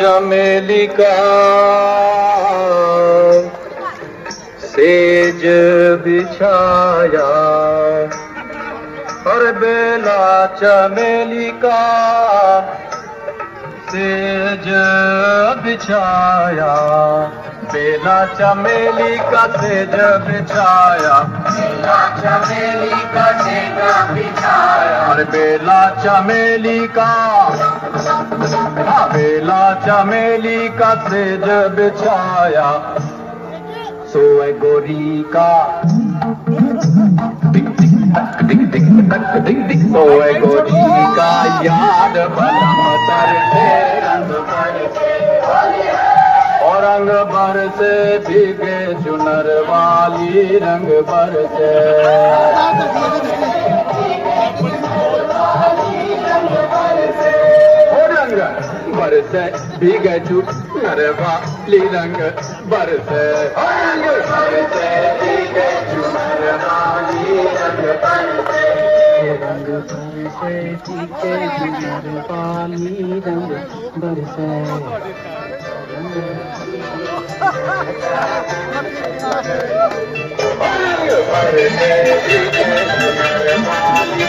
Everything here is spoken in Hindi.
चमेली का सेज बिछाया और बेला चमेली का सेज बिछाया, बेला चमेली का सेज बिछाया, बेला चमेली का सेज बिछाया, और बेला चमेली का, बेला चमेली का सेज बिछाया, सोए गोरी का टिक टिक टक टिक टिक टक टिक टिक, सोए गोरी का याद बलम तर से रंग बरसे, और रंग बरसे भीगे चुनर वाली रंग बरसे, रंग बरसे भीगे चुनर वाली रंग बरसे, रंग बरसे भीगे चुनर वाली रंग बरसे, रंग बरसे फीके चुनर वाली रंग बरसे, रंग बरसे भीगे चुनर वाली